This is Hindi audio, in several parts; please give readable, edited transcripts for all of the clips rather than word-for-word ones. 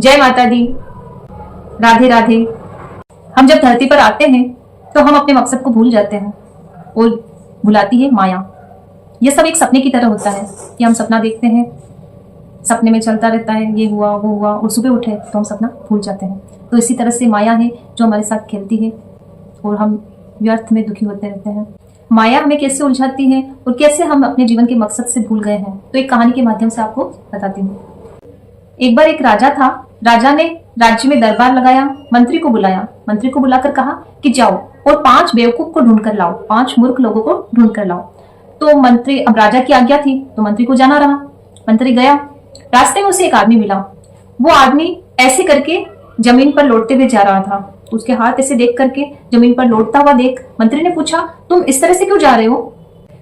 जय माता दी। राधे राधे। हम जब धरती पर आते हैं तो हम अपने मकसद को भूल जाते हैं और भुलाती है माया। यह सब एक सपने की तरह होता है कि हम सपना देखते हैं, सपने में चलता रहता है, ये हुआ वो हुआ, और सुबह उठे तो हम सपना भूल जाते हैं। तो इसी तरह से माया है जो हमारे साथ खेलती है और हम व्यर्थ में दुखी होते रहते हैं। माया हमें कैसे उलझाती है और कैसे हम अपने जीवन के मकसद से भूल गए हैं, तो एक कहानी के माध्यम से आपको बताती हूँ। एक बार एक राजा था। राजा ने राज्य में दरबार लगाया, मंत्री को बुलाया। मंत्री को बुलाकर कहा कि जाओ और 5 बेवकूफ को ढूंढ कर लाओ, 5 मूर्ख लोगों को ढूंढ कर लाओ। तो मंत्री, अब राजा की आज्ञा थी तो मंत्री को जाना रहा। मंत्री गया, रास्ते में उसे एक आदमी मिला। वो आदमी ऐसे करके जमीन पर लौटते हुए जा रहा था। उसके हाथ ऐसे देख करके जमीन पर लौटता हुआ देख मंत्री ने पूछा, तुम इस तरह से क्यों जा रहे हो?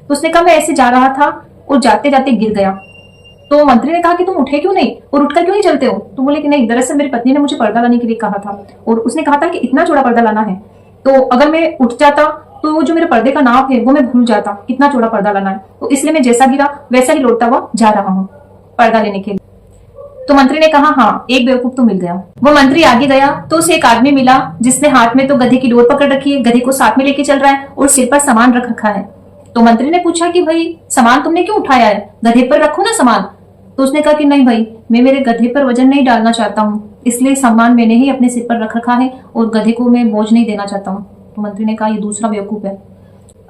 तो उसने कहा, मैं ऐसे जा रहा था और जाते जाते गिर गया। तो मंत्री ने कहा कि तुम उठे क्यों नहीं और उठकर क्यों नहीं चलते हो? तो बोले कि नहीं, दरअसल मेरी पत्नी ने मुझे पर्दा लाने के लिए कहा था और उसने कहा था कि इतना चौड़ा पर्दा लाना है, तो अगर मैं उठ जाता तो वो जो मेरे पर्दे का नाप है वो मैं भूल जाता, कितना चौड़ा पर्दा लाना है, तो इसलिए मैं जैसा गिरा वैसा ही लौटता हुआ जा रहा हूँ पर्दा लेने के लिए। तो मंत्री ने कहा, हाँ, एक बेवकूफ तो मिल गया। वो मंत्री आगे गया तो उसे एक आदमी मिला जिसने हाथ में तो गधे की डोर पकड़ रखी है, गधे को साथ में लेके चल रहा है और सिर पर सामान रख रखा है। तो मंत्री ने पूछा कि भाई सामान तुमने क्यों उठाया है, गधे पर रखो ना सामान। तो उसने कहा कि नहीं भाई, मैं मेरे गधे पर वजन नहीं डालना चाहता हूँ, इसलिए सामान मैंने ही अपने सिर पर रख रखा है और गधे को मैं बोझ नहीं देना चाहता हूँ। तो मंत्री ने कहा, ये दूसरा बेवकूफ है।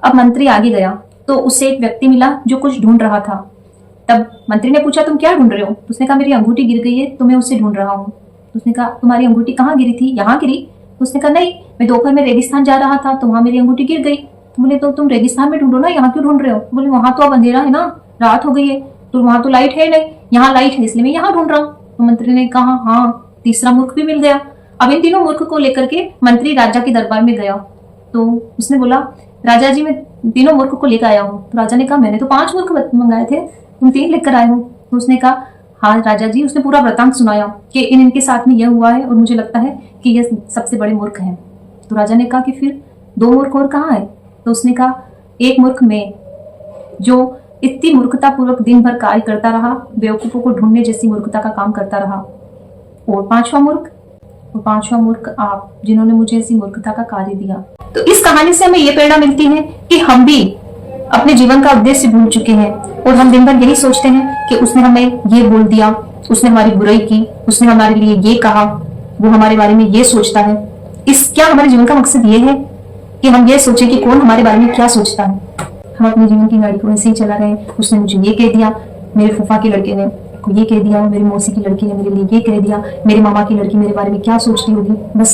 अब मंत्री आगे गया तो उसे एक व्यक्ति मिला जो कुछ ढूंढ रहा था। तब मंत्री ने पूछा, तुम क्या ढूंढ रहे हो? तो उसने कहा, मेरी अंगूठी गिर गई है तो मैं उसे ढूंढ रहा हूँ। तो उसने कहा, तुम्हारी अंगूठी कहाँ गिरी थी, यहाँ गिरी? तो उसने कहा, नहीं, मैं दोपहर में रेगिस्तान जा रहा था तो वहां मेरी अंगूठी गिर गई। तो बोले, तो तुम रेगिस्तान में ढूंढो ना, यहाँ क्यों ढूंढ रहे हो? बोले, वहां तो अब अंधेरा है ना, रात हो गई है, तो वहां तो लाइट है नहीं, यहाँ लाइट है इसलिए मैं यहाँ ढूंढ रहा हूँ। तो मंत्री ने कहा, हाँ, तीसरा मूर्ख भी मिल गया। अब इन तीनों मूर्ख को लेकर के मंत्री राजा के दरबार में गया। तो उसने बोला, राजा जी, मैं तीनों मूर्ख को लेकर आया हूँ। तो राजा ने कहा, मैंने तो 5 मूर्ख मंगाए थे, तुम 3 लेकर आए हो। तो उसने कहा, हाँ राजा जी। उसने पूरा वृतांत सुनाया कि इनके साथ में यह हुआ है और मुझे लगता है कि ये सबसे बड़े मूर्ख हैं। तो राजा ने कहा कि फिर 2 मूर्ख और कहाँ है? तो उसने कहा, एक मूर्ख में जो इतनी मूर्खता पूर्वक दिन भर कार्य करता रहा, बेवकूफों को ढूंढने जैसी मूर्खता का काम करता रहा, और 5वां मूर्ख आप, जिन्होंने मुझे ऐसी मूर्खता का कार्य दिया। तो इस कहानी से हमें यह प्रेरणा मिलती है कि हम भी अपने जीवन का उद्देश्य भूल चुके हैं और हम दिन भर यही सोचते हैं कि उसने हमें ये बोल दिया, उसने हमारी बुराई की, उसने हमारे लिए ये कहा, वो हमारे बारे में ये सोचता है। क्या हमारे जीवन का मकसद ये है कि हम ये सोचें कि कौन हमारे बारे में क्या सोचता है? हम अपने जीवन की गाड़ी को ऐसे ही चला रहे हैं, उसने मुझे ये कह दिया, मेरे फूफा के लड़के ने को ये कह दिया, मेरी मौसी की लड़की ने मेरे लिए ये कह दिया, मेरी मामा की लड़की मेरे बारे में क्या सोचती होगी। बस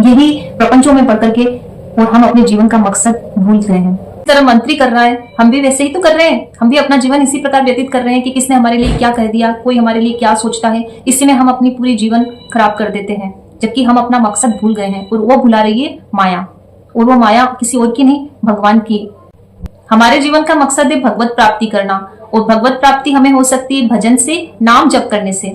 यही प्रपंचों में पढ़ करके और हम अपने जीवन का मकसद भूल गए हैं। इस तरह मंत्री कर रहा है, हम भी वैसे ही तो कर रहे हैं। हम भी अपना जीवन इसी प्रकार व्यतीत कर रहे हैं कि किसने हमारे लिए क्या कह दिया, कोई हमारे लिए क्या सोचता है, इसी में हम अपनी पूरी जीवन खराब कर देते हैं, जबकि हम अपना मकसद भूल गए हैं और वो भुला रही है माया। और वो माया किसी और की नहीं, भगवान की। हमारे जीवन का मकसद है भगवत प्राप्ति करना, और भगवत प्राप्ति हमें हो सकती है भजन से, नाम जप करने से।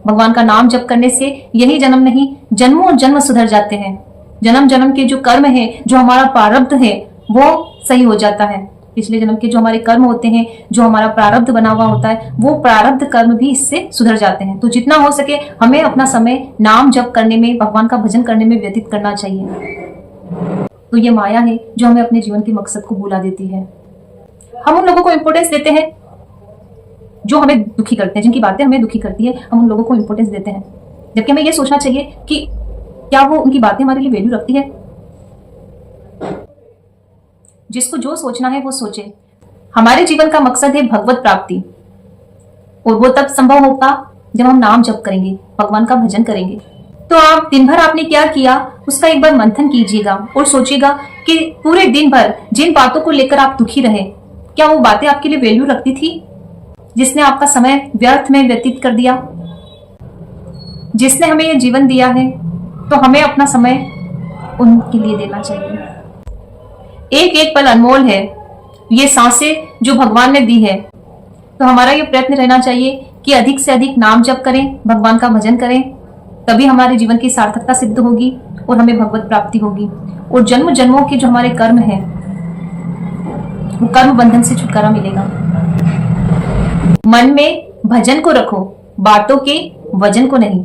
भगवान का नाम जप करने से यही जन्म नहीं, जन्मों और जन्म सुधर जाते हैं। जन्म जन्म के जो कर्म है, जो हमारा प्रारब्ध है, वो सही हो जाता है। पिछले जन्म के जो हमारे कर्म होते हैं, जो हमारा प्रारब्ध बना हुआ होता है, वो प्रारब्ध कर्म भी इससे सुधर जाते हैं। तो जितना हो सके हमें अपना समय नाम जप करने में, भगवान का भजन करने में व्यतीत करना चाहिए। तो ये माया है जो हमें अपने जीवन के मकसद को भुला देती है। हम उन लोगों को इंपोर्टेंस देते हैं जो हमें दुखी करते हैं, जिनकी बातें हमें दुखी करती है, हम उन लोगों को इंपोर्टेंस देते हैं, जबकि हमें यह सोचना चाहिए कि क्या वो उनकी बातें हमारे लिए वैल्यू रखती है। जिसको जो सोचना है वो सोचे। हमारे जीवन का मकसद है भगवत प्राप्ति, और वो तब संभव होगा जब हम नाम जप करेंगे, भगवान का भजन करेंगे। तो आप दिन भर आपने क्या किया उसका एक बार मंथन कीजिएगा और सोचिएगा कि पूरे दिन भर जिन बातों को लेकर आप दुखी रहे, क्या वो बातें आपके लिए वैल्यू रखती थी? जिसने आपका समय व्यर्थ में व्यतीत कर दिया। जिसने हमें ये जीवन दिया है तो हमें अपना समय उनके लिए देना चाहिए। एक एक पल अनमोल है, ये सांसें जो भगवान ने दी है। तो हमारा ये प्रयत्न रहना चाहिए कि अधिक से अधिक नाम जप करें, भगवान का भजन करें, तभी हमारे जीवन की सार्थकता सिद्ध होगी और हमें भगवत प्राप्ति होगी। और जन्म जन्मों के जो हमारे कर्म हैं, वो कर्म बंधन से छुटकारा मिलेगा। मन में भजन को रखो, बातों के वजन को नहीं।